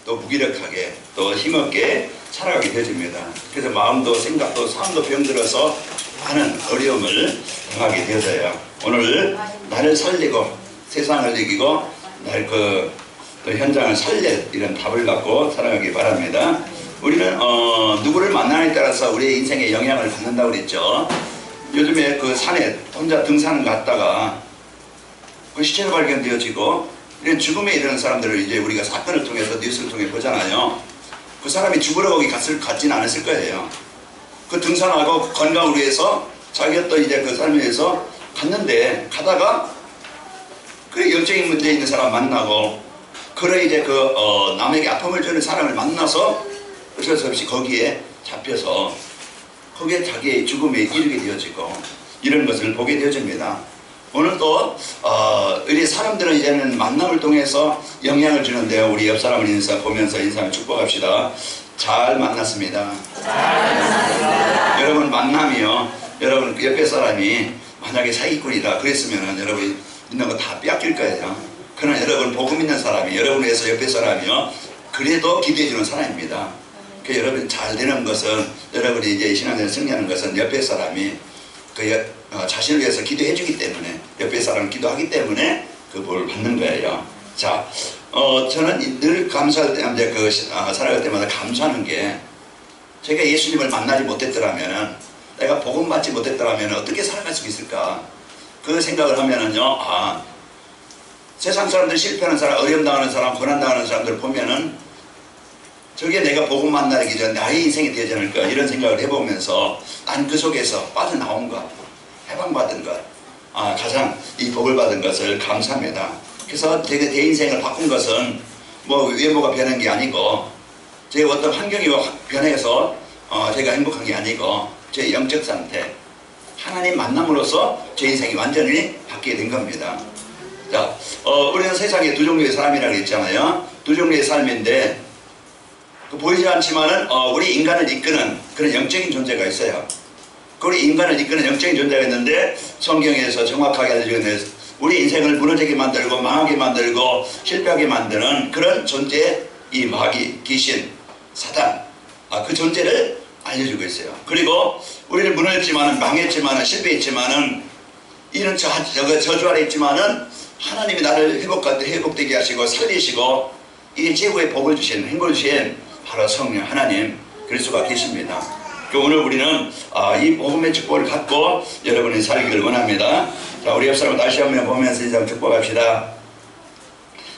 또 무기력하게 또 힘없게 살아가게 되어집니다. 그래서 마음도 생각도 삶도 병들어서 많은 어려움을 당하게 되어져요. 오늘 나를 살리고 세상을 이기고 날 또 현장을 살릴 이런 답을 갖고 살아가기 바랍니다. 우리는 누구를 만나느냐에 따라서 우리의 인생에 영향을 받는다고 그랬죠. 요즘에 그 산에 혼자 등산을 갔다가 그 시체가 발견되어지고 이런 죽음에 이르는 사람들을 이제 우리가 사건을 통해서 뉴스를 통해 보잖아요. 그 사람이 죽으러 거기 갔지는 않았을 거예요. 그 등산하고 건강을 위해서 자기가 또 이제 그 삶을 위해서 갔는데 가다가 그 영적인 문제 있는 사람 만나고 그래 이제 남에게 아픔을 주는 사람을 만나서 어쩔 수 없이 거기에 잡혀서 거기에 자기의 죽음에 이르게 되어지고 이런 것을 보게 되어집니다. 오늘 또 우리 사람들은 이제는 만남을 통해서 영향을 주는데요. 우리 옆 사람을 보면서 인사를 축복합시다. 잘 만났습니다. 여러분 만남이요. 여러분 그 옆에 사람이 만약에 사기꾼이다 그랬으면 여러분 있는 거 다 뺏길 거예요. 그러나 여러분 복음 있는 사람이 여러분을 위해서 옆에 사람이요. 그래도 기대해 주는 사람입니다. 그 여러분 잘 되는 것은 여러분이 이제 신앙생활 승리하는 것은 옆에 사람이 자신을 위해서 기도해 주기 때문에 옆에 사람을 기도하기 때문에 그 복을 받는 거예요. 자, 저는 늘 감사할 때 이제 살아갈 때마다 감사하는 게 제가 예수님을 만나지 못했더라면 내가 복음 받지 못했더라면 어떻게 살아갈 수 있을까? 그 생각을 하면은요, 세상 사람들 실패하는 사람, 어려움 당하는 사람, 고난 당하는 사람들 보면은 저게 내가 복음 만나기 전에 나의 인생이 되지 않을까 이런 생각을 해보면서 난 그 속에서 빠져나온 것, 해방받은 것, 가장 이 복을 받은 것을 감사합니다. 그래서 제 인생을 바꾼 것은 뭐 외모가 변한 게 아니고 제 어떤 환경이 변해서 제가 행복한 게 아니고 제 영적 상태, 하나님 만남으로써 제 인생이 완전히 바뀌게 된 겁니다. 자, 우리는 세상에 두 종류의 사람이라고 했잖아요. 두 종류의 삶인데 보이지 않지만은 우리 인간을 이끄는 그런 영적인 존재가 있어요. 우리 인간을 이끄는 영적인 존재가 있는데 성경에서 정확하게 알려주는 우리 인생을 무너지게 만들고 망하게 만들고 실패하게 만드는 그런 존재, 이 마귀, 귀신, 사단, 그 존재를 알려주고 있어요. 그리고 우리를 무너졌지만은 망했지만은 실패했지만은 이런 저주 아래 있지만은 하나님이 나를 회복되게 하시고 살리시고 이 최고의 복을 주신 행복을 주신 바로 성령 하나님 그리스도가 계십니다. 오늘 우리는 이 복음의 축복을 갖고 여러분이 살기를 원합니다. 자, 우리 옆 사람 다시 한번 보면서 인상 축복합시다.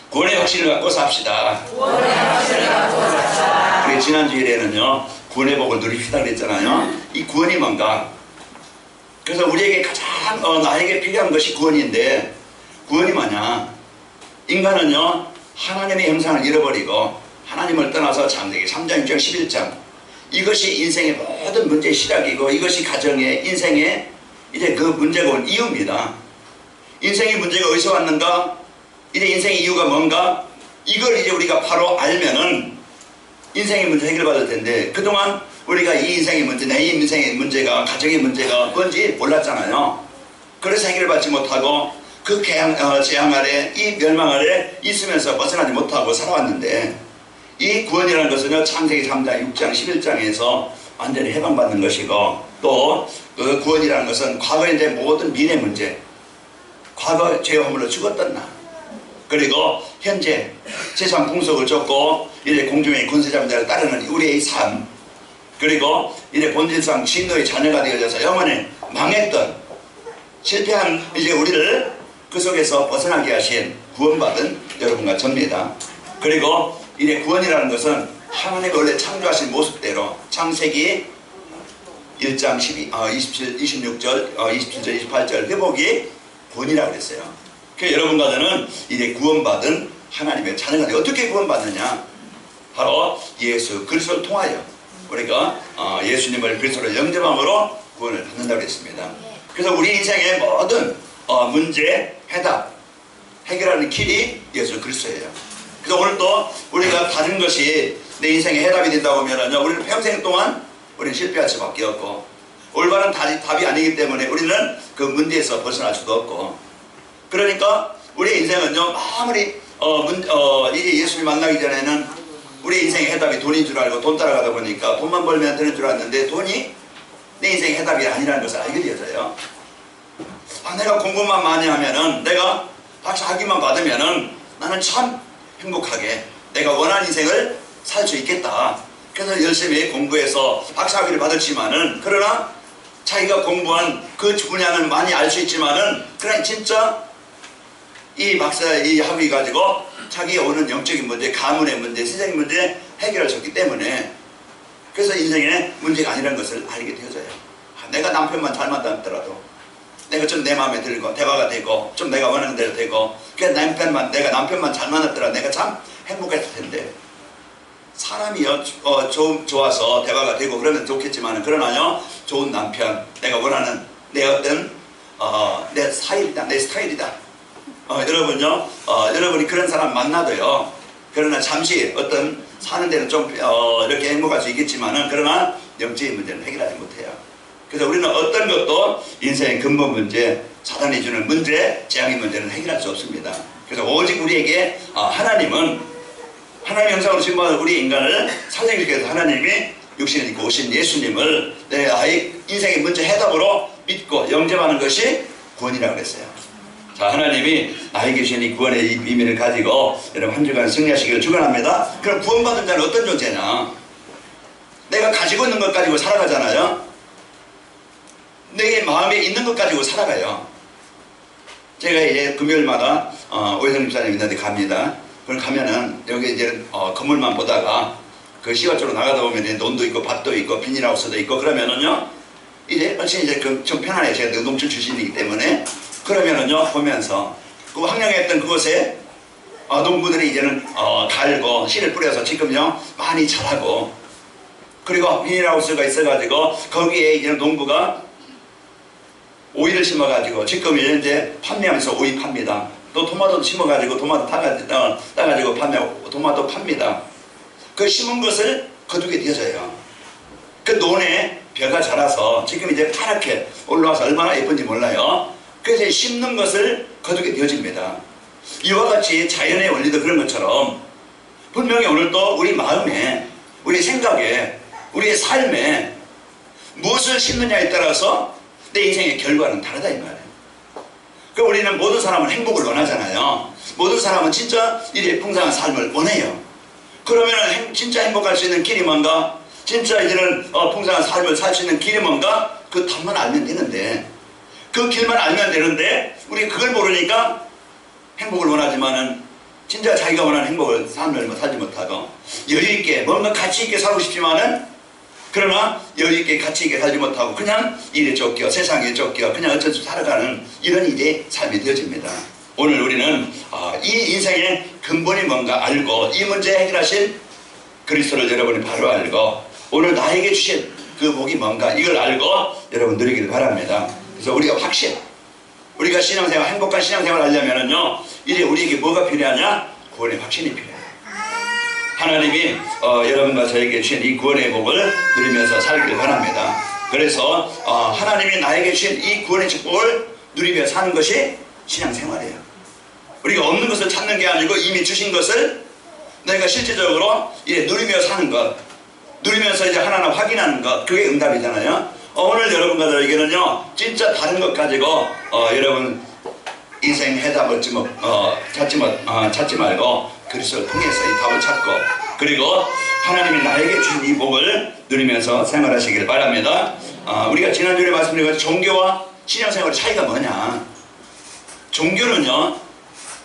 구원의 확신을 갖고 삽시다. 우리 지난 주일에는요 구원의 복을 누립시다 그랬잖아요. 이 구원이 뭔가? 그래서 우리에게 가장 나에게 필요한 것이 구원인데 구원이 뭐냐? 인간은요 하나님의 형상을 잃어버리고 하나님을 떠나서 창세기 3장 6장 11장 이것이 인생의 모든 문제의 시작이고 이것이 가정의 인생의 이제 그 문제가 온 이유입니다. 인생의 문제가 어디서 왔는가? 이제 인생의 이유가 뭔가? 이걸 이제 우리가 바로 알면은 인생의 문제 해결받을 텐데 그동안 우리가 이 인생의 문제, 내 인생의 문제가 가정의 문제가 뭔지 몰랐잖아요. 그래서 해결받지 못하고 그 재앙 아래 이 멸망 아래 있으면서 벗어나지 못하고 살아왔는데 이 구원이라는 것은요 창세기 3장 6장 11장에서 완전히 해방받는 것이고 또 그 구원이라는 것은 과거의 이제 모든 미래 문제 과거 죄와 허물로 죽었던 날 그리고 현재 세상 풍속을 쫓고 이제 공중의 권세자들을 따르는 우리의 삶 그리고 이제 본질상 진노의 자녀가 되어져서 영원히 망했던 실패한 이제 우리를 그 속에서 벗어나게 하신 구원받은 여러분과 접니다. 그리고 이제 구원이라는 것은 하나님이 원래 창조하신 모습대로 창세기 1장 26절, 27절, 28절 회복이 구원이라고 그랬어요. 그 여러분과 저는 이제 구원받은 하나님의 자녀가 돼. 어떻게 구원받느냐? 바로 예수 그리스도를 통하여 우리가 예수님을 그리스도로 영접함으로 구원을 받는다고 했습니다. 그래서 우리 인생의 모든 문제, 해답, 해결하는 길이 예수 그리스도예요. 그래서 오늘 또 우리가 다른 것이 내 인생의 해답이 된다고 하면요 우리는 평생 동안 우리는 실패할 수밖에 없고 올바른 답이 아니기 때문에 우리는 그 문제에서 벗어날 수도 없고 그러니까 우리의 인생은요 아무리 이제 예수를 만나기 전에는 우리 인생의 해답이 돈인 줄 알고 돈 따라가다 보니까 돈만 벌면 되는 줄 알았는데 돈이 내 인생의 해답이 아니라는 것을 알게 되어져요. 내가 공부만 많이 하면은, 내가 박사 학위만 받으면은 나는 참 행복하게 내가 원하는 인생을 살 수 있겠다. 그래서 열심히 공부해서 박사 학위를 받았지만은, 그러나 자기가 공부한 그 분야는 많이 알 수 있지만은, 그러나 진짜 이 박사 이 학위 가지고 자기가 오는 영적인 문제, 가문의 문제, 세상의 문제 해결할 수 없기 때문에, 그래서 인생의 문제가 아니라는 것을 알게 되어져요. 내가 남편만 잘 만났더라도, 내가 좀 내 마음에 들고 대화가 되고 좀 내가 원하는 대로 되고, 그래서 내가 남편만 잘 만났더라 내가 참 행복했을 텐데, 사람이요 좋아서 대화가 되고 그러면 좋겠지만, 그러나요 좋은 남편, 내가 원하는 내 어떤 내 스타일이다, 내 스타일이다. 여러분요, 여러분이 그런 사람 만나도요, 그러나 잠시 어떤 사는 데는 좀 이렇게 행복할 수 있겠지만은, 그러나 영적인 문제는 해결하지 못해요. 그래서 우리는 어떤 것도 인생의 근본 문제, 사단이 주는 문제, 재앙의 문제는 해결할 수 없습니다. 그래서 오직 우리에게 하나님은 하나님 형상으로 지음받은 우리 인간을 살리기 위해서 하나님이 육신을 입고 오신 예수님을 내 인생의 문제 해답으로 믿고 영접하는 것이 구원이라고 그랬어요. 자, 하나님이 나에게 주신 이 구원의 이 비밀을 가지고 여러분 한 주간 승리하시기를 축원합니다. 그럼 구원받은 자는 어떤 존재냐? 내가 가지고 있는 것 가지고 살아가잖아요. 내 마음에 있는 것 가지고 살아가요. 제가 이제 금요일마다 오해성 집사님 있는데 갑니다. 그럼 가면은 여기 이제 건물만 보다가 그 시가쪽으로 나가다 보면 이제 논도 있고 밭도 있고 비닐하우스도 있고, 그러면은요 이제 훨씬 이제 좀 편안해요. 제가 농촌 출신이기 때문에. 그러면은요 보면서 그 황량했던 그곳에 농부들이 이제는 갈고 씨를 뿌려서 지금요 많이 자라고, 그리고 비닐하우스가 있어가지고 거기에 이제 농부가 오이를 심어가지고 지금 이제 판매하면서 오이 팝니다. 또 토마토도 심어가지고 토마토 따가지고 토마토 팝니다. 그 심은 것을 거두게 되어져요. 그 논에 벼가 자라서 지금 이제 파랗게 올라와서 얼마나 예쁜지 몰라요. 그래서 심는 것을 거두게 되어집니다. 이와 같이 자연의 원리도 그런 것처럼 분명히 오늘도 우리 마음에, 우리 생각에, 우리의 삶에 무엇을 심느냐에 따라서 내 인생의 결과는 다르다 이 말이에요. 그 우리는 모든 사람은 행복을 원하잖아요. 모든 사람은 진짜 이 풍성한 삶을 원해요. 그러면 진짜 행복할 수 있는 길이 뭔가, 진짜 이제는 풍성한 삶을 살 수 있는 길이 뭔가, 그 답만 알면 되는데, 그 길만 알면 되는데 우리 그걸 모르니까 행복을 원하지만은 진짜 자기가 원하는 행복을 삶을 살지 못하고, 여유있게 뭔가 가치있게 살고 싶지만은, 그러나 여유있게 가치있게 살지 못하고 그냥 일에 쫓겨, 세상에 쫓겨 그냥 어쩔 수 살아가는 이런 이제 삶이 되어집니다. 오늘 우리는 이 인생의 근본이 뭔가 알고, 이 문제 해결하신 그리스도를 여러분이 바로 알고, 오늘 나에게 주신 그 복이 뭔가 이걸 알고 여러분 누리기를 바랍니다. 그래서 우리가 확신, 우리가 신앙생활, 행복한 신앙생활을 하려면은요, 이제 우리에게 뭐가 필요하냐? 구원의 확신이 필요해요. 하나님이 여러분과 저에게 주신 이 구원의 복을 누리면서 살기를 바랍니다. 그래서 하나님이 나에게 주신 이 구원의 축복을 누리며 사는 것이 신앙생활이에요. 우리가 없는 것을 찾는 게 아니고 이미 주신 것을 내가 실제적으로 이제 누리며 사는 것, 누리면서 이제 하나하나 확인하는 것, 그게 응답이잖아요. 오늘 여러분과 저에게는요 진짜 다른 것 가지고 여러분 인생 해답을 찾지 말고 그리스도를 통해서 이 답을 찾고, 그리고 하나님이 나에게 주신 이 복을 누리면서 생활하시길 바랍니다. 우리가 지난주에 말씀드린 것처럼 종교와 신앙생활의 차이가 뭐냐? 종교는요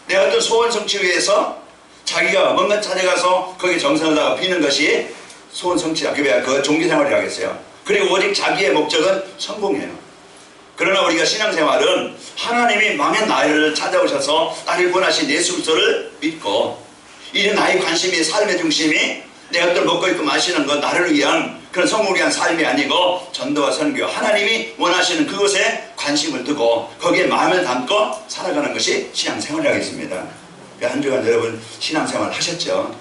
내 어떤 소원 성취 위해서 자기가 뭔가 찾아가서 거기에 정성을 다가 비는 것이 소원 성취다. 그 종교생활이라고 했어요. 그리고 오직 자기의 목적은 성공이에요. 그러나 우리가 신앙생활은 하나님이 망한 나를 찾아오셔서 나를 구원하신 예수 그리스도를 믿고, 이제 나의 관심이, 삶의 중심이 내 어떤 먹고 있고 마시는 것, 나를 위한 그런 성공을 위한 삶이 아니고 전도와 선교, 하나님이 원하시는 그것에 관심을 두고 거기에 마음을 담고 살아가는 것이 신앙생활이라고 했습니다. 한 주간 여러분 신앙생활 하셨죠?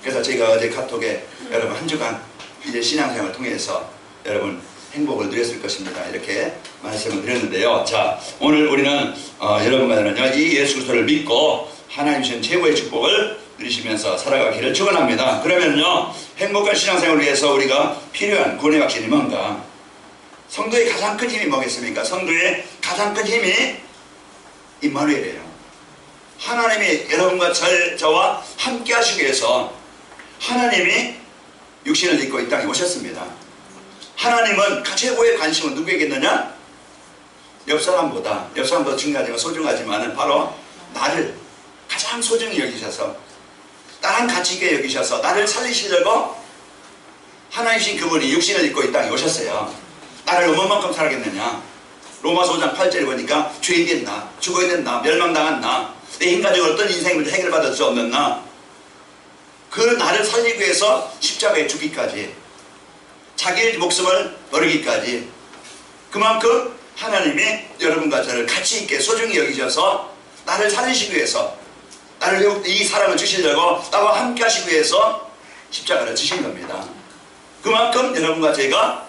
그래서 제가 어제 카톡에 여러분 한 주간 이제 신앙생활을 통해서 여러분 행복을 누렸을 것입니다. 이렇게 말씀을 드렸는데요. 자, 오늘 우리는 여러분과는요 이 예수 그리스도를 믿고 하나님 주신 최고의 축복을 누리시면서 살아가기를 축원합니다. 그러면요, 행복한 신앙생활을 위해서 우리가 필요한 구원의 확신이 뭔가? 성도의 가장 큰 힘이 뭐겠습니까? 성도의 가장 큰 힘이 임마누엘이에요. 하나님이 여러분과 저와 함께 하시기 위해서 하나님이 육신을 입고 이 땅에 오셨습니다. 하나님은 최고의 관심은 누구에게 있느냐? 옆 사람보다 중요하지만 소중하지만 바로 나를 가장 소중히 여기셔서, 나랑 가치 있게 여기셔서 나를 살리시려고 하나님이신 그분이 육신을 입고 이 땅에 오셨어요. 나를 얼마만큼 사랑했느냐? 로마서 5장 8절에 보니까 죄인 됐나? 죽어야 됐나? 멸망당했나? 내 인간적으로 어떤 인생 문제 해결받을 수 없는나? 그 나를 살리기 위해서 십자가에 죽기까지, 자기의 목숨을 버리기까지, 그만큼 하나님이 여러분과 저를 가치 있게 소중히 여기셔서 나를 살리시기 위해서, 나를 이 사랑을 주시려고 나와 함께 하시기 위해서 십자가를 지신 겁니다. 그만큼 여러분과 제가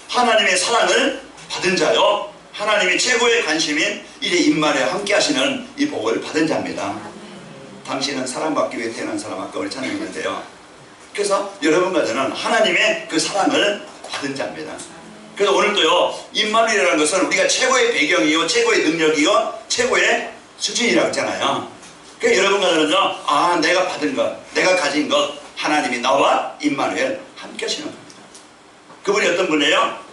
하나님의 사랑을 받은 자요, 하나님이 최고의 관심인 이제 임마누엘에 함께 하시는 이 복을 받은 자입니다. 당신은 사랑받기 위해 태어난 사람, 아까 우리 찬양했는데요. 그래서 여러분과 저는 하나님의 그 사랑을 받은 자입니다. 그래서 오늘도요, 임마누엘이라는 것은 우리가 최고의 배경이요, 최고의 능력이요, 최고의 수준이라고 했잖아요. 그러니까 여러분과 저는요, 내가 받은 것, 내가 가진 것, 하나님이 나와 임마누엘 함께 하시는 겁니다. 그분이 어떤 분이에요?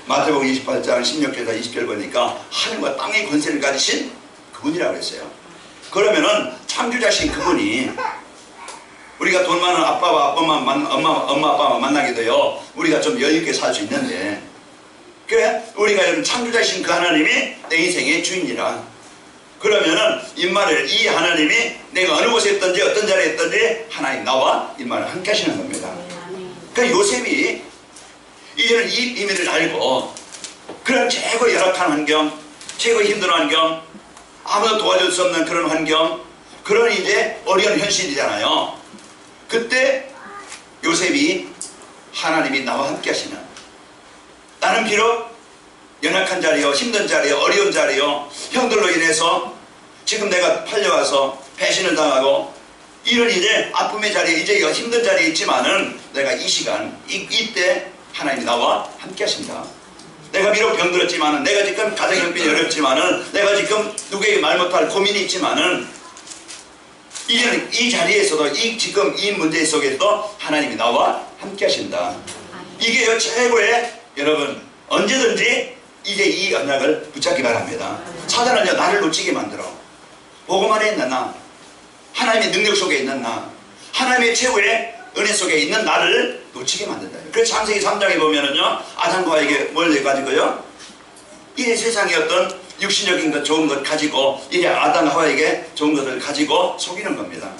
마태복음 28장 16절에서 20절 보니까 하늘과 땅의 권세를 가지신 그분이라고 했어요. 그러면은 창조자신 그분이, 우리가 돈 많은 아빠와 엄마 아빠만 만나게 돼요, 우리가 좀 여유있게 살 수 있는데, 그래 우리가 창조자신 그 하나님이 내 인생의 주인이라, 그러면은 임마누엘, 이 하나님이 내가 어느 곳에 있든지 어떤 자리에 있든지 하나님 나와 임마누엘 함께 하시는 겁니다. 그러니까 요셉이 이제는 이 비밀을 알고, 그런 최고 열악한 환경, 최고 힘든 환경, 아무도 도와줄 수 없는 그런 환경, 그런 이제 어려운 현실이잖아요. 그때 요셉이 하나님이 나와 함께 하시는, 나는 비록 연약한 자리요, 힘든 자리요, 어려운 자리요, 형들로 인해서 지금 내가 팔려와서 배신을 당하고 이런 이제 아픔의 자리에, 이제 힘든 자리에 있지만은 내가 이 시간, 이때 하나님이 나와 함께 하신다. 내가 비록 병들었지만은, 내가 지금 가정 형편이 어렵지만은, 내가 지금 누구에게 말 못할 고민이 있지만은, 이제는 이 자리에서도, 지금 이 문제 속에서도 하나님이 나와 함께 하신다. 이게 최고의, 여러분 언제든지 이제 이 언약을 붙잡기 바랍니다. 사단은요, 나를 놓치게 만들어. 복음 안에 있는 나, 하나님의 능력 속에 있는 나, 하나님의 최고의 은혜 속에 있는 나를 놓치게 만든다. 그래서 창세기 3장에 보면은요, 아담과 하와에게 뭘 해가지고요, 이 세상의 어떤 육신적인 것, 좋은 것 가지고 이제 아담 하와에게 좋은 것을 가지고 속이는 겁니다.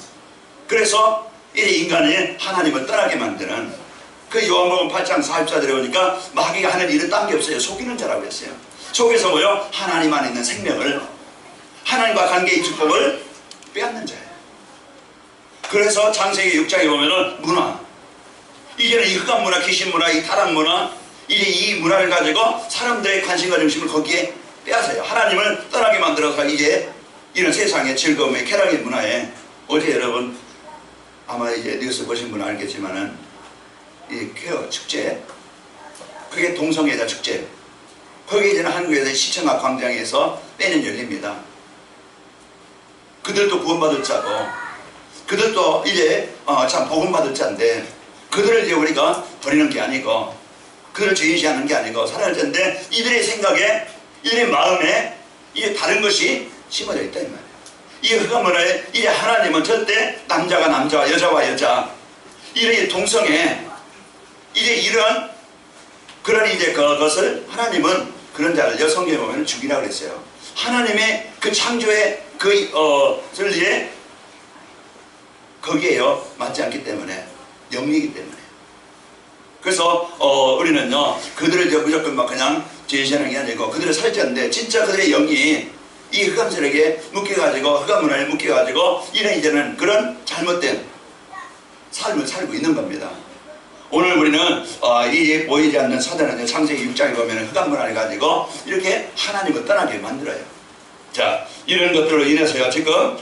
그래서 이제 인간이 하나님을 떠나게 만드는, 그 요한복음 8장 44절에 보니까 마귀가 하는 일은 딴 게 없어요. 속이는 자라고 했어요. 속에서 뭐요? 하나님 안에 있는 생명을, 하나님과 관계의 축복을 빼앗는 자예요. 그래서 창세기 6장에 보면은 문화, 이제는 이 흑암 문화, 귀신 문화, 이 타락 문화, 이제 이 문화를 가지고 사람들의 관심과 중심을 거기에 빼앗아요. 하나님을 떠나게 만들어서 이제 이런 세상의 즐거움의 쾌락의 문화에, 어제 여러분 아마 이제 뉴스 보신 분은 알겠지만은 이 퀘어 축제, 그게 동성애자 축제, 거기 이제는 한국에서 시청각 광장에서 매년 열립니다. 그들도 구원받을 자고, 그들도 이제 참 복음받을 자인데, 그들을 이제 우리가 버리는 게 아니고, 그들을 죄인시하는 게 아니고 살아갈 텐데, 이들의 생각에, 이들의 마음에 이제 다른 것이 심어져 있다 이 말이에요. 이 흑암 문화에 이제 하나님은 절대 남자가 남자와 여자와 여자, 이런 동성애, 이제 이런 그런 이제 그것을 하나님은 그런 자를 여성에 보면 죽이라고 그랬어요. 하나님의 그 창조의 그 진리에 거기에요 맞지 않기 때문에, 영리이기 때문에. 그래서 우리는요, 그들을 무조건 막 그냥 제시하는 게 아니고 그들을 살자는데, 진짜 그들의 영이 이 흑암들에게 묶여가지고, 흑암 문화에 묶여가지고 이런 이제는 그런 잘못된 삶을 살고 있는 겁니다. 오늘 우리는 이 보이지 않는 사단은 창세기 6장에 보면 흑암 문화를 가지고 이렇게 하나님을 떠나게 만들어요. 자, 이런 것들로 인해서요, 지금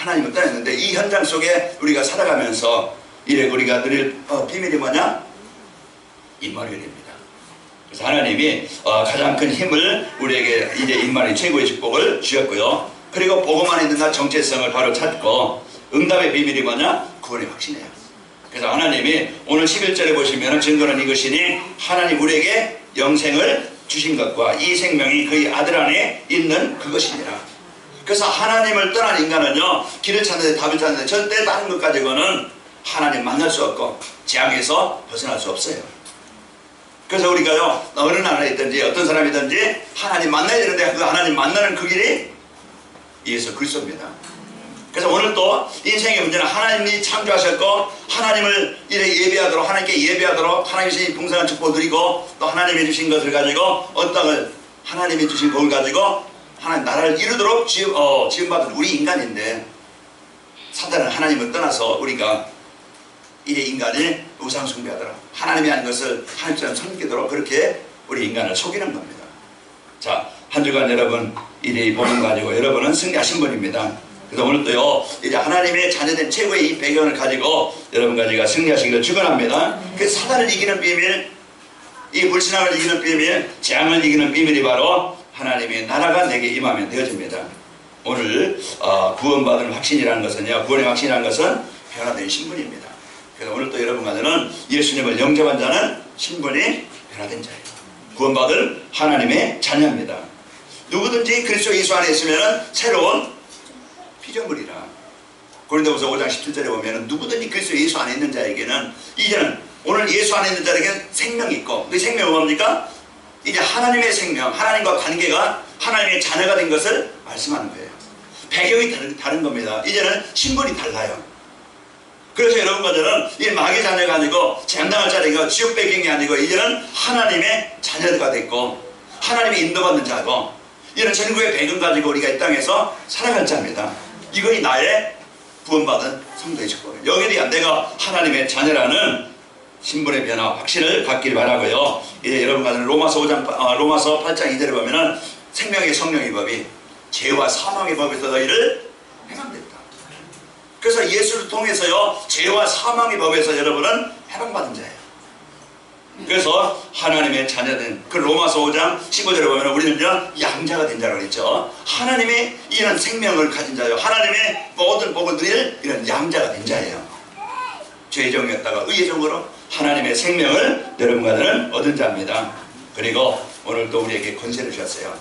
하나님을 떠났는데 이 현장 속에 우리가 살아가면서 이래 우리가 누릴 비밀이 뭐냐? 임마누엘입니다. 그래서 하나님이 가장 큰 힘을 우리에게 이제 임마누엘 최고의 축복을 주셨고요. 그리고 보고만 있는 날 정체성을 바로 찾고 응답의 비밀이 뭐냐? 구원의 확신이에요. 그래서 하나님이 오늘 11절에 보시면 증거는 이것이니 하나님 우리에게 영생을 주신 것과 이 생명이 그의 아들 안에 있는 그것이니라. 그래서 하나님을 떠난 인간은요 길을 찾는데 답을 찾는데 절대 다른 것 가지고는 하나님 만날 수 없고 재앙에서 벗어날 수 없어요. 그래서 우리가요 어느 나라에 있든지 어떤 사람이든지 하나님 만나야 되는데 그 하나님 만나는 그 길이 예수 그리스도입니다. 그래서 오늘 또 인생의 문제는 하나님이 창조하셨고 하나님을 이래 예배하도록 하나님께 예배하도록 하나님이 주신 풍성한 축복을 누리고 또 하나님이 주신 것을 가지고 어떤 하나님이 주신 복을 가지고 하나님 나라를 이루도록 지음받은 우리 인간인데 사단은 하나님을 떠나서 우리가 이래 인간이 우상 숭배하도록 하나님이 아닌 것을 하나님처럼 섬기도록 그렇게 우리 인간을 속이는 겁니다. 자, 한 주간 여러분 이래 이 복음 가지고 여러분은 승리하신 분입니다. 그래서 오늘 또요 이제 하나님의 자녀된 최고의 이 배경을 가지고 여러분과 제가 승리하시기를 축원합니다. 그 사단을 이기는 비밀, 이 불신앙을 이기는 비밀, 재앙을 이기는 비밀이 바로 하나님의 나라가 내게 임하면 되어집니다. 오늘 구원받은 확신이라는 것은요, 구원의 확신이라는 것은 변화된 신분입니다. 그래서 오늘 또 여러분과는 예수님을 영접한 자는 신분이 변화된 자예요. 구원받은 하나님의 자녀입니다. 누구든지 그리스도 예수 안에 있으면 새로운 피조물이라. 고린도후서 5장 17절에 보면 누구든지 그리스도 예수 안에 있는 자에게는 이제는 오늘 예수 안에 있는 자에게는 생명이 있고 그 생명은 뭡니까? 이제 하나님의 생명, 하나님과 관계가 하나님의 자녀가 된 것을 말씀하는 거예요. 배경이 다른 겁니다. 이제는 신분이 달라요. 그래서 여러분과 저는 이 마귀 자녀가 아니고 재앙당할 자리가 지옥 배경이 아니고 이제는 하나님의 자녀가 됐고 하나님의 인도받는 자고 이런 전국의 배경 가지고 우리가 이 땅에서 살아갈 자입니다. 이것이 나의 구원받은 성도의 축복이에요. 여기에 대한 내가 하나님의 자녀라는 신분의 변화, 확신을 갖길 바라고요. 이제 여러분과는 로마서 8장 2절에 보면은 생명의 성령의 법이 죄와 사망의 법에서 너희를 해방됐다. 그래서 예수를 통해서요 죄와 사망의 법에서 여러분은 해방받은 자예요. 그래서 하나님의 자녀된 그 로마서 5장 15절에 보면 우리는요 양자가 된 자라고 했죠. 하나님의 이런 생명을 가진 자예요. 하나님의 모든 복을 누릴 이런 양자가 된 자예요. 죄의 종이었다가 의의 종으로 하나님의 생명을 여러분과는 얻은 자입니다. 그리고 오늘 또 우리에게 권세를 주셨어요.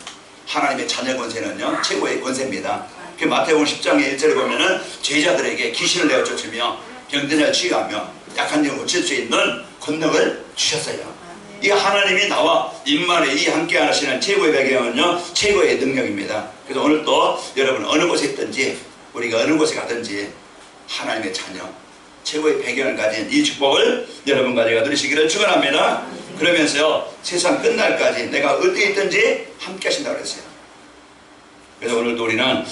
하나님의 자녀 권세는요 최고의 권세입니다. 그 마태복음 10장의 1절에 보면은 죄자들에게 귀신을 내어 쫓으며 병든 자를 치유하며 약한 영을 고칠 수 있는 권능을 주셨어요. 이 하나님이 나와 임마누엘 이 함께 하시는 최고의 배경은요 최고의 능력입니다. 그래서 오늘 또 여러분 어느 곳에 있든지 우리가 어느 곳에 가든지 하나님의 자녀 최고의 배경을 가진 이 축복을 여러분과 제가 누리시기를 축원합니다. 그러면서요 세상 끝날까지 내가 어디에 있든지 함께 하신다고 그랬어요. 그래서 오늘도 우리는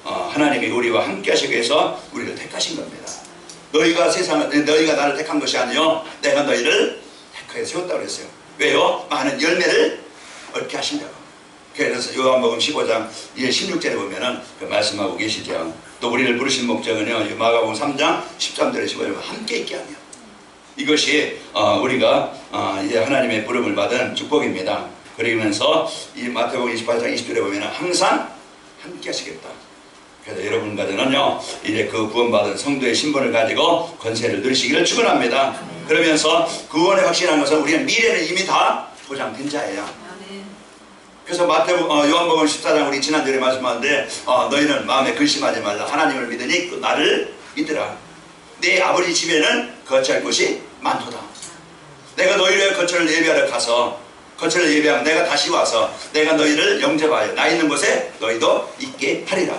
하나님이 우리와 함께 하시기 위해서 우리를 택하신 겁니다. 너희가 나를 택한 것이 아니요 내가 너희를 택하여 세웠다고 그랬어요. 왜요? 많은 열매를 얻게 하신다고. 그래서 요한복음 15장 16절에 보면은 그 말씀하고 계시죠. 또 우리를 부르신 목적은요 마가복음 3장 13절에 15절에 함께 있게 하며 이것이 우리가 이제 하나님의 부름을 받은 축복입니다. 그러면서 이 마태복음 28장 20절에 보면 항상 함께 하시겠다. 그래서 여러분과 저는요 이제 그 구원받은 성도의 신분을 가지고 권세를 누리시기를 축원합니다. 그러면서 구원의 확신한 것은 우리는 미래는 이미 다 보장된 자예요. 그래서 요한복음 14장 우리 지난주에 말씀하는데 너희는 마음에 근심하지 말라. 하나님을 믿으니 나를 믿으라. 내 아버지 집에는 거처할 곳이 많도다. 내가 너희를 거처를 예배하러 가서 거처를 예배하면 내가 다시 와서 내가 너희를 영접하여 나 있는 곳에 너희도 있게 하리라.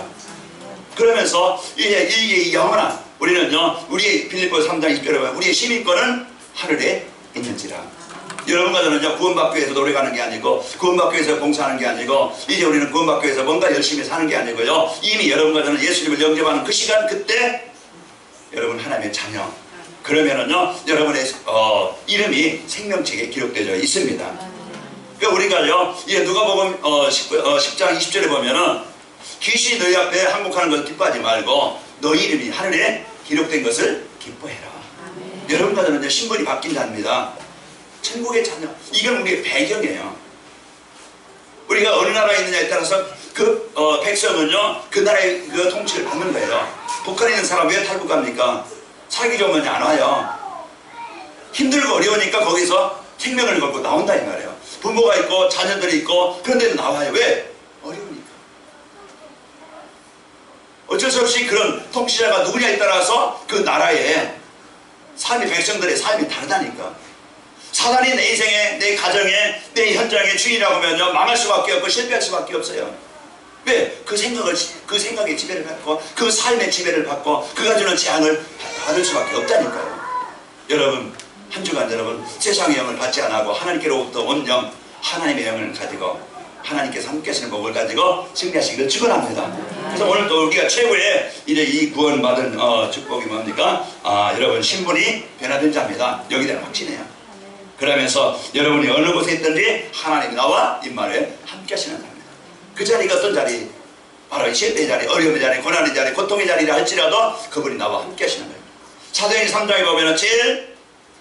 그러면서 이게 영원한 우리는요 우리 빌립보서 3장 20절에 보면 우리의 시민권은 하늘에 있는지라. 여러분과 저는요 구원받기 위해서 노력하는 게 아니고 구원받기 위해서 봉사하는 게 아니고 이제 우리는 구원받기 위해서 뭔가 열심히 사는 게 아니고요 이미 여러분과 저는 예수님을 영접하는 그 시간 그때 여러분 하나님의 자녀 그러면은요 여러분의 이름이 생명책에 기록되어 있습니다. 그러니까 우리가요 이제 누가복음 10장 20절에 보면은 귀신이 너희 앞에 항복하는 것을 기뻐하지 말고 너희 이름이 하늘에 기록된 것을 기뻐해라. 여러분과는 이제 신분이 바뀐답니다. 천국의 자녀. 이건 우리의 배경이에요. 우리가 어느 나라에 있느냐에 따라서 그 백성은요 그 나라의 그 통치를 받는 거예요. 북한에 있는 사람 왜 탈북 갑니까? 살기 좋으면 안 와요. 힘들고 어려우니까 거기서 생명을 걸고 나온다 이 말이에요. 부모가 있고 자녀들이 있고 그런데도 나와요. 왜? 어려우니까. 어쩔 수 없이 그런 통치자가 누구냐에 따라서 그 나라의 삶이, 백성들의 삶이 다르다니까. 사단이 내 인생에, 내 가정에, 내 현장에 주인이라고 하면요 망할 수밖에 없고 실패할 수밖에 없어요. 왜? 그 생각의 지배를 받고 그 삶의 지배를 받고 그가 주는 재앙을 받을 수밖에 없다니까요. 여러분, 한 주간 여러분 세상의 영을 받지 않고 하나님께로부터 온 영, 하나님의 영을 가지고 하나님께서 함께 하시는 복을 가지고 승리하시기를 축원합니다. 그래서 오늘 또 우리가 최고의 이제 이 구원받은 축복이 뭡니까? 여러분 신분이 변화된 자입니다. 여기에 대한 확신이에요. 그러면서 여러분이 어느 곳에 있든지 하나님이 나와 임마에 함께 하시는 자입니다. 그 자리가 어떤 자리? 바로 이 실패의 자리, 어려움의 자리, 고난의 자리, 고통의 자리라 할지라도 그분이 나와 함께 하시는 거예요. 사도행전 3장에 보면은 제일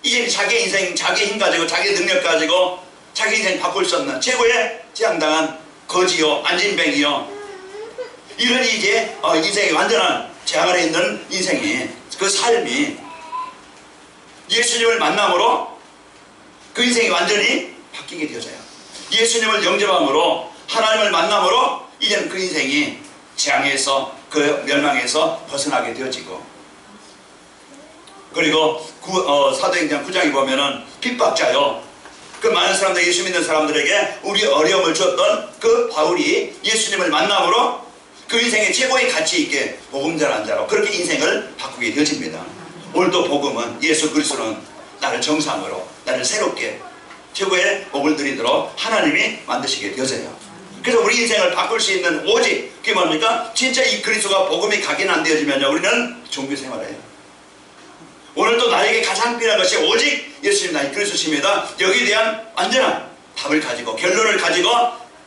이제 자기 인생, 자기 힘 가지고 자기 능력 가지고 자기 인생 바꿀 수 없는 최고의 재앙당한 거지요, 안진뱅이요, 이런 이제 인생이 완전한 재앙 아래 있는 인생이, 그 삶이 예수님을 만남으로 그 인생이 완전히 바뀌게 되어져요. 예수님을 영접함으로, 하나님을 만남으로 이제는 그 인생이 재앙에서, 그 멸망에서 벗어나게 되어지고, 그리고 사도행전 9장에 보면은 핍박자요, 그 많은 사람들, 예수 믿는 사람들에게 우리 어려움을 주었던 그 바울이 예수님을 만남으로 그 인생의 최고의 가치 있게 복음 전하는 자로 그렇게 인생을 바꾸게 되어집니다. 오늘도 복음은, 예수 그리스도는 나를 정상으로, 나를 새롭게 최고의 복을 드리도록 하나님이 만드시게 되어져요. 그래서 우리 인생을 바꿀 수 있는 오직 그게 뭡니까? 진짜 이 그리스도가 복음이 각인 안 되어지면요 우리는 종교 생활이에요. 오늘도 나에게 가장 필요한 것이 오직 예수님 나의 그리스도십니다. 여기에 대한 완전한 답을 가지고, 결론을 가지고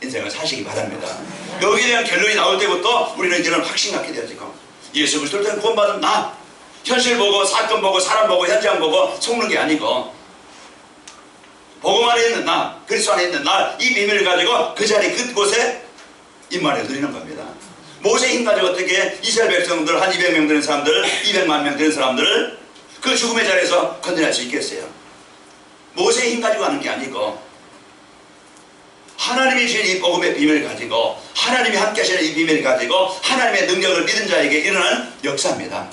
인생을 사시기 바랍니다. 여기에 대한 결론이 나올 때부터 우리는 이제는 확신 갖게 되어지고, 예수 그리스도를 통해 구원받은 나, 현실 보고 사건 보고 사람 보고 현장 보고 속는 게 아니고 복음 안에 있는 나, 그리스도 안에 있는 나, 이 비밀을 가지고 그 자리 그곳에 임만을 누리는 겁니다. 모세의 힘 가지고 어떻게 이스라엘 백성들 한 200명 되는 사람들, 200만 명 되는 사람들을 그 죽음의 자리에서 건져낼 수 있겠어요? 모세의 힘 가지고 하는 게 아니고 하나님이 주신 이 복음의 비밀을 가지고, 하나님이 함께 하시는 이 비밀을 가지고 하나님의 능력을 믿은 자에게 일어나는 역사입니다.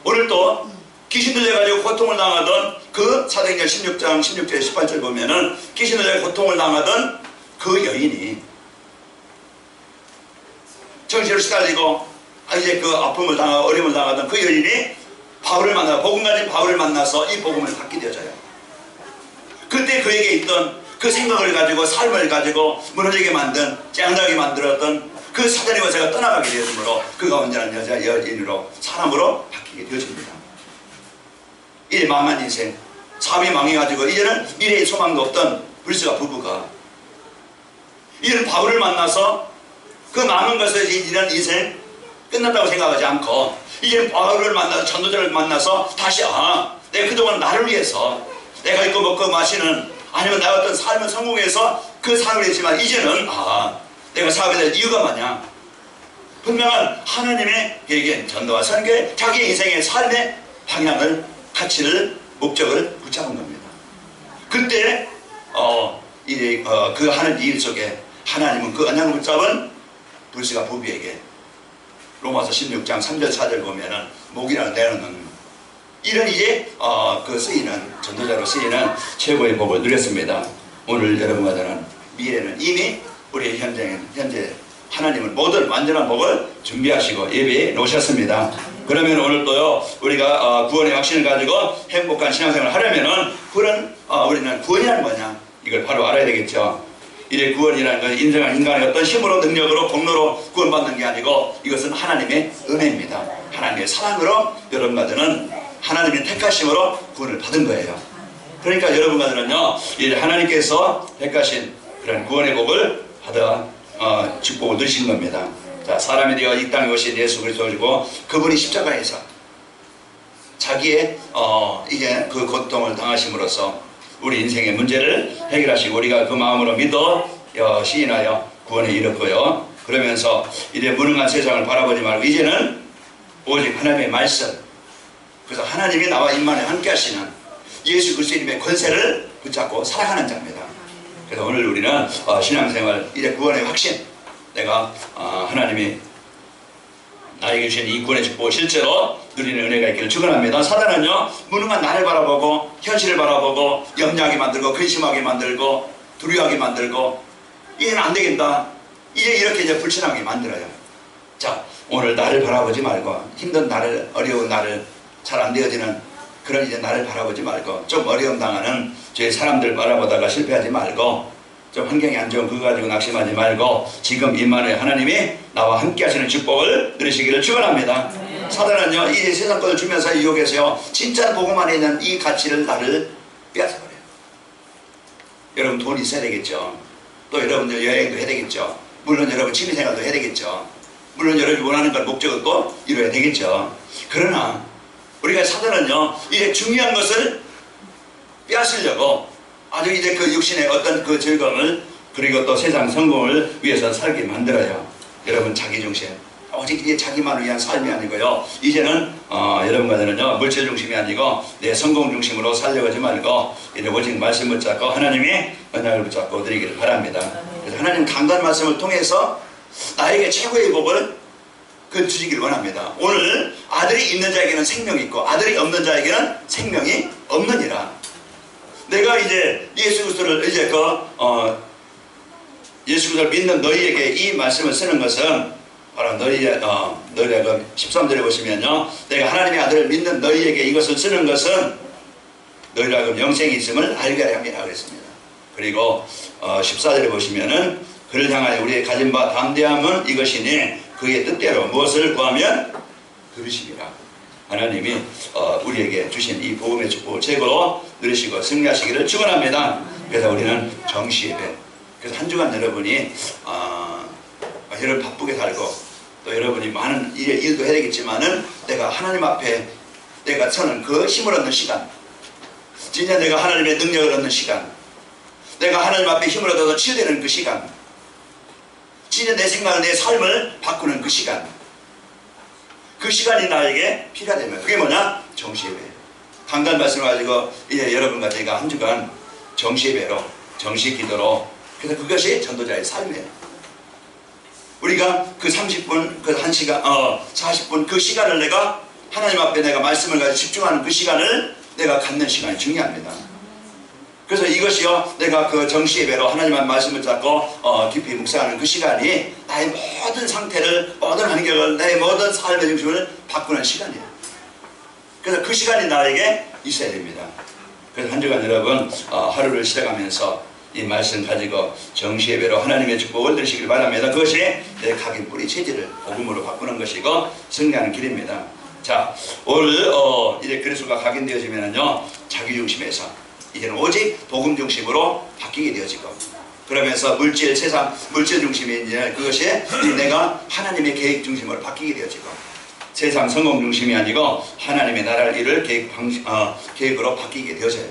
오늘 또 귀신 들려가지고 고통을 당하던 그 사도행전 16장 16절 18절 보면은 귀신 들려 고통을 당하던 그 여인이 정신을 시달리고 이제 그 아픔을 당하고 어려움을 당하던 그 여인이 바울을 만나, 복음 가진 바울을 만나서 이 복음을 받게 되어져요. 그때 그에게 있던 그 생각을 가지고, 삶을 가지고 무너지게 만든, 짱나게 만들었던 그 사단의 권세가 떠나가게 되었으므로 그가 온전한 여인으로, 사람으로 바뀌게 되어집니다. 이 망한 인생, 삶이 망해가지고 이제는 미래의 소망도 없던 불스가 부부가 이런 바울을 만나서 그 많은 것을 이런 인생 끝났다고 생각하지 않고 이제 바울을 만나서, 전도자를 만나서 다시 내가 그동안 나를 위해서 내가 있고 먹고 마시는, 아니면 나의 어떤 삶을 성공해서 그 삶을 했지만 이제는 내가 사업에 대한 이유가 뭐냐, 분명한 하나님의 계획, 전도와 선교에 자기 인생의 삶의 방향을, 가치를, 목적을 붙잡은 겁니다. 그때 그 하는 일 속에 하나님은 그 언약을 붙잡은 불스가 부부에게 로마서 16장 3절 4절 보면은 목이라는 내놓는 이런 이제 그 쓰이는, 전도자로 쓰이는 최고의 복을 누렸습니다. 오늘 여러분과 저는 미래는 이미 우리 현재 하나님은 모든 완전한 복을 준비하시고 예배해 놓으셨습니다. 그러면 오늘 또요 우리가 구원의 확신을 가지고 행복한 신앙생활을 하려면은 우리는 구원이란 뭐냐, 이걸 바로 알아야 되겠죠. 이래 구원이라는 것은 인정한 인간의 어떤 힘으로, 능력으로, 공로로 구원받는 게 아니고 이것은 하나님의 은혜입니다. 하나님의 사랑으로 여러분과 저는 하나님의 택하심으로 구원을 받은 거예요. 그러니까 여러분과 저는요 이제 하나님께서 택하신 그런 구원의 복을 받아 축복을 누리신 겁니다. 자, 사람이 되어 이 땅에 오신 예수 그리스도시고 그분이 십자가에서 자기의 이제 그 고통을 당하심으로써 우리 인생의 문제를 해결하시고 우리가 그 마음으로 믿어 시인하여 구원에 이르고요. 그러면서 이제 무능한 세상을 바라보지 말고 이제는 오직 하나님의 말씀, 그래서 하나님이 나와 임만에 함께 하시는 예수 그리스도님의 권세를 붙잡고 살아가는 자입니다. 그래서 오늘 우리는 신앙생활 이제 구원의 확신, 내가 하나님이 나에게 주신 이 구원의 축복을 실제로 누리는 은혜가 있기를 축원합니다. 사단은요, 무능한 나를 바라보고 현실을 바라보고 염려하게 만들고 근심하게 만들고 두려워하게 만들고 이제는 안 되겠다, 이제 이렇게 이제 불신하게 만들어요. 자, 오늘 나를 바라보지 말고 힘든 나를, 어려운 나를, 잘 안 되어지는 그런 이제 나를 바라보지 말고 좀 어려움 당하는 저희 사람들 바라보다가 실패하지 말고 좀 환경이 안 좋은 그거 가지고 낙심하지 말고 지금 임마누엘 하나님이 나와 함께 하시는 축복을 누리시기를 축원합니다. 사단은요, 이 세상 것을 주면서 유혹해서요, 진짜 복음 안에 있는 이 가치를 나를 빼앗아버려요. 여러분 돈 있어야 되겠죠. 또 여러분들 여행도 해야 되겠죠. 물론 여러분 취미생활도 해야 되겠죠. 물론 여러분이 원하는 걸 목적을 또 이루어야 되겠죠. 그러나 우리가 사단은요, 이제 중요한 것을 빼앗으려고 아주 이제 그 육신의 어떤 그 즐거움을 그리고 또 세상 성공을 위해서 살게 만들어요. 여러분 자기중심, 오직 이제 자기만을 위한 삶이 아니고요, 이제는 여러분과는요 물질 중심이 아니고 내 성공 중심으로 살려고 하지 말고 이제 오직 말씀 붙잡고 하나님의 언약을 붙잡고 드리기를 바랍니다. 그래서 하나님 강단 말씀을 통해서 나에게 최고의 복을 그 주시기를 원합니다. 오늘 아들이 있는 자에게는 생명이 있고 아들이 없는 자에게는 생명이 없느니라. 내가 이제 예수 그리스도를 이제 예수 그리스도를 믿는 너희에게 이 말씀을 쓰는 것은 바로 너희가 13절에 보시면요, 내가 하나님의 아들을 믿는 너희에게 이것을 쓰는 것은 너희라고 영생이 있음을 알게 하려 함이라 그랬습니다. 그리고 14절에 보시면은 그를 향하여 우리의 가진 바 담대함은 이것이니 그의 뜻대로 무엇을 구하면 그르시리라. 하나님이 우리에게 주신 이 복음의 축복을 최고로 누리시고 승리하시기를 축원합니다. 그래서 우리는 정시예배, 그래서 한 주간 여러분이 여러분 바쁘게 살고 또 여러분이 많은 일도 해야 되겠지만은 내가 하나님 앞에 내가 서는 그 힘을 얻는 시간, 진짜 내가 하나님의 능력을 얻는 시간, 내가 하나님 앞에 힘을 얻어서 치유되는 그 시간, 진짜 내 생각을, 내 삶을 바꾸는 그 시간, 그 시간이 나에게 필요하다면 그게 뭐냐? 정시예배. 강단 말씀을 가지고 이제 여러분과 제가 한 주간 정시예배로, 정시기도로, 그래서 그것이 전도자의 삶이에요. 우리가 그 30분, 그 1시간, 40분 그 시간을 내가 하나님 앞에 내가 말씀을 가지고 집중하는 그 시간을 내가 갖는 시간이 중요합니다. 그래서 이것이요, 내가 그 정시예배로 하나님의 말씀을 잡고 깊이 묵상하는 그 시간이 나의 모든 상태를, 모든 환경을, 나의 모든 삶의 중심을 바꾸는 시간이에요. 그래서 그 시간이 나에게 있어야 됩니다. 그래서 한 주간 여러분 하루를 시작하면서 이 말씀 가지고 정시예배로 하나님의 축복을 누리시길 바랍니다. 그것이 내 각인 뿌리 체질을 복음으로 바꾸는 것이고 승리하는 길입니다. 자, 오늘 이제 그리스도가 각인되어지면은요, 자기 중심에서 이제는 오직 복음 중심으로 바뀌게 되어지고, 그러면서 물질, 세상 물질 중심이 이제 그것이 내가 하나님의 계획 중심으로 바뀌게 되어지고, 세상 성공 중심이 아니고 하나님의 나라를 이룰 계획으로 바뀌게 되어져요.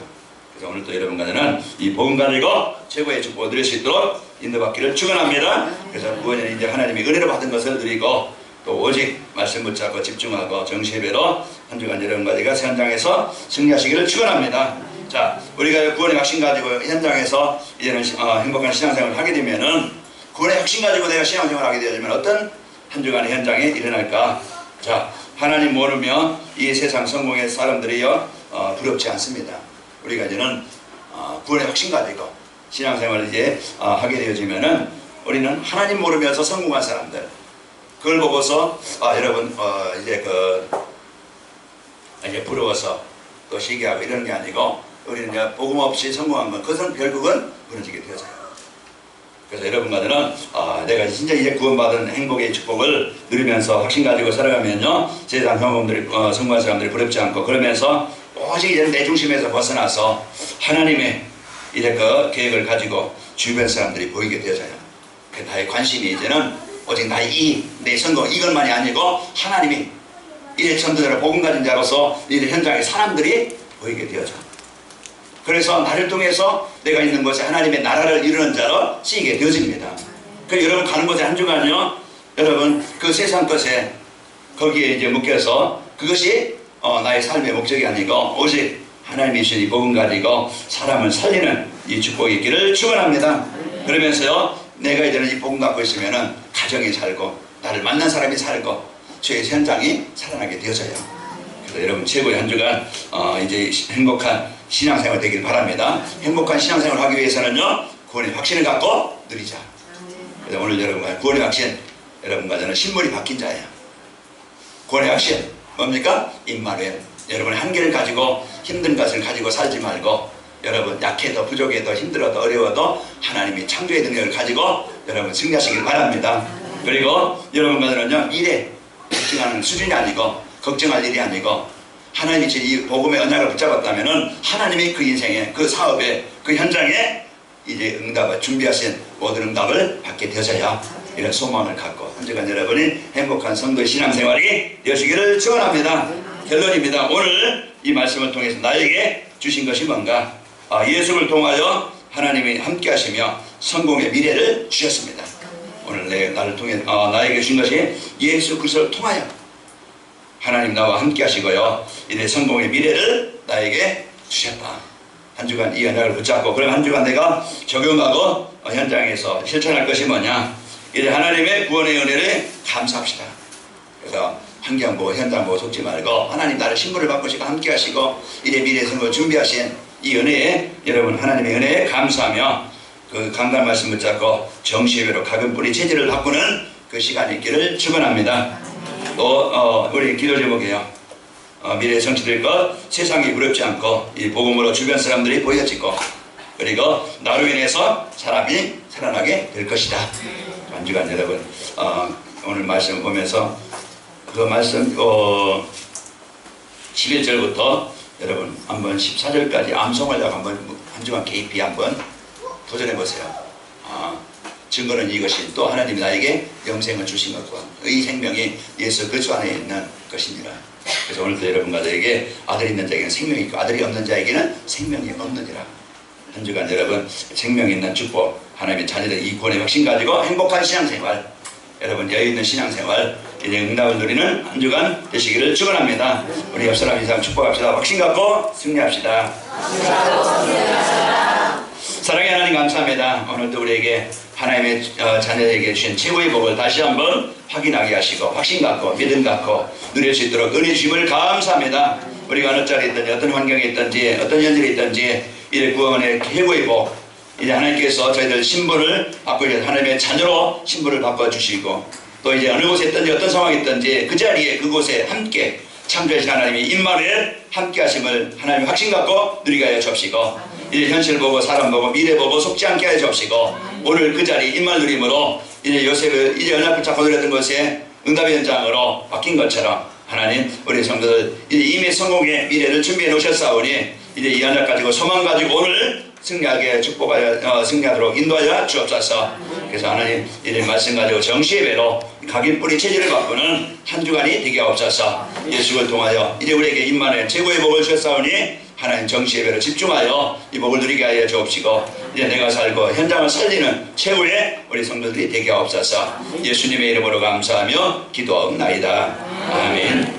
그래서 오늘도 여러분과는 이 복음 가지고 최고의 축복을 누릴 수 있도록 인도받기를 축원합니다. 그래서 구원은 이제 하나님의 은혜로 받은 것을 누리고 또 오직 말씀 붙잡고 집중하고 정시예배로 한 주간 여러분과 제가 현장에서 승리하시기를 축원합니다. 자, 우리가 구원의 확신 가지고 현장에서 이제는 행복한 신앙생활을 하게 되면은, 구원의 확신 가지고 내가 신앙생활을 하게 되면 어떤 한 주간의 현장에 일어날까? 자, 하나님 모르면 이 세상 성공의 사람들이요 두렵지 않습니다. 우리가 이제는 구원의 확신 가지고 신앙생활을 이제 하게 되어지면은 우리는 하나님 모르면서 성공한 사람들, 그걸 보고서 여러분 이제 부러워서 또 시기하고 이런 게 아니고, 우리는 이제 복음 없이 성공한 건 그것은 결국은 무너지게 되어져요. 그래서 여러분과는 내가 진짜 이제 구원받은 행복의 축복을 누리면서 확신 가지고 살아가면요, 세상 성공들이 성공한 사람들이 부럽지 않고, 그러면서 오직 이제 내 중심에서 벗어나서 하나님의 이제 그 계획을 가지고 주변 사람들이 보이게 되어져요. 나의 관심이 이제는 오직 나의 이익, 내 성공 이것만이 아니고 하나님이 이래 전도자로 복음 가진 자로서 이 현장에 사람들이 보이게 되어져. 그래서 나를 통해서 내가 있는 곳에 하나님의 나라를 이루는 자로 쓰이게 되어집니다. 그 여러분 가는 곳에 한 주간요, 여러분 그 세상 것에 거기에 이제 묶여서 그것이 나의 삶의 목적이 아니고 오직 하나님이 주신 이 복음 가지고 사람을 살리는 이 축복이 있기를 축원합니다. 그러면서요, 내가 이제는 이 복음 갖고 있으면은 가정이 살고 나를 만난 사람이 살고 주의 현장이 살아나게 되어져요. 그래서 여러분 최고의 한 주간 이제 행복한 신앙생활 되길 바랍니다. 행복한 신앙생활 하기 위해서는요, 구원의 확신을 갖고 누리자. 그래서 오늘 여러분과 구원의 확신, 여러분과 저는 신물이 바뀐 자예요. 구원의 확신 뭡니까? 임마누엘. 여러분의 한계를 가지고 힘든 것을 가지고 살지 말고 여러분 약해도 부족해도 힘들어도 어려워도 하나님이 창조의 능력을 가지고 여러분 승리하시길 바랍니다. 그리고 여러분과 저는요, 미래 걱정하는 수준이 아니고 걱정할 일이 아니고 하나님이 이 복음의 언약을 붙잡았다면은 하나님이 그 인생에 그 사업에 그 현장에 이제 응답을 준비하신 모든 응답을 받게 되어져야 이런 소망을 갖고 한 주간 여러분이 행복한 성도의 신앙생활이 되시기를 축원합니다. 결론입니다. 오늘 이 말씀을 통해서 나에게 주신 것이 뭔가? 예수를 통하여 하나님이 함께 하시며 성공의 미래를 주셨습니다. 오늘 나를 통해 나에게 주신 것이 예수 그리스도를 통하여 하나님 나와 함께 하시고요, 이제 성공의 미래를 나에게 주셨다. 한 주간 이 언약을 붙잡고 그럼 한 주간 내가 적용하고 현장에서 실천할 것이 뭐냐? 이제 하나님의 구원의 은혜를 감사합시다. 그래서 환경 보고 현장 보고 속지 말고 하나님 나를 신분을 바꾸시고 함께 하시고 이제 미래 성공을 준비하신 이 은혜에 여러분 하나님의 은혜에 감사하며 그 강단 말씀 붙잡고 정시예배로 각은 뿌리 체질을 바꾸는 그 시간이 있기를 축원합니다. 또 우리 기도 제목이에요. 미래의 성취될 것 세상이 부럽지 않고 이 복음으로 주변 사람들이 보여지고 그리고 나로 인해서 사람이 살아나게 될 것이다. 한 주간 여러분 오늘 말씀 보면서 그 말씀 11절부터 여러분 한번 14절까지 암송하려고 한번 한 주간 개입히 한번 도전해 보세요. 증거는 이것이 또 하나님이 나에게 영생을 주신 것과 의 생명이 예수 그리스도 안에 있는 것이니라. 그래서 오늘도 여러분과 저에게 아들이 있는 자에게는 생명이 있고 아들이 없는 자에게는 생명이 없느니라. 한 주간 여러분 생명이 있는 축복 하나님의 자녀들 이 구원의 확신 가지고 행복한 신앙생활 여러분 여유 있는 신앙생활 이제 응답을 누리는 한 주간 되시기를 축원합니다. 우리 옆 사람 이상 축복합시다. 확신 갖고 승리합시다. 사랑의 하나님 감사합니다. 오늘도 우리에게 하나님의 자녀에게 주신 최고의 복을 다시 한번 확인하게 하시고 확신 갖고 믿음 갖고 누릴 수 있도록 은혜 주심을 감사합니다. 우리가 어느 자리에 있든지 어떤 환경에 있든지 어떤 현실에 있든지 이제 구원의 최고의 복 이제 하나님께서 저희들 신분을 바꾸셔서 하나님의 자녀로 신분을 바꿔주시고 또 이제 어느 곳에 있든지 어떤 상황에 있든지 그 자리에 그곳에 함께 창조하신 하나님이 임마누엘 함께 하심을 하나님 확신 갖고 누리게 하여 주옵시고 이제 현실 보고 사람 보고 미래 보고 속지 않게 하여 주옵시고 오늘 그 자리 임마누엘 누림으로 이제 요셉을 이제 언약 붙잡고 누렸던 것에 응답의 현장으로 바뀐 것처럼 하나님 우리 성도들 이제 이미 성공의 미래를 준비해 놓으셨사오니 이제 이 언약 가지고 소망 가지고 오늘 승리하게 축복하여 승리하도록 인도하여 주옵소서. 그래서 하나님 이제 말씀 가지고 정시예배로 각인 뿌리 체질을 바꾸는 한 주간이 되게 없어서 예수를 통하여 이제 우리에게 임마누엘 최고의 복을 주셨사오니 하나님 정시예배로 집중하여 이 복을 누리게 하여 주옵시고 이제 내가 살고 현장을 살리는 최후의 우리 성도들이 되게 없어서 예수님의 이름으로 감사하며 기도하옵나이다. 아멘.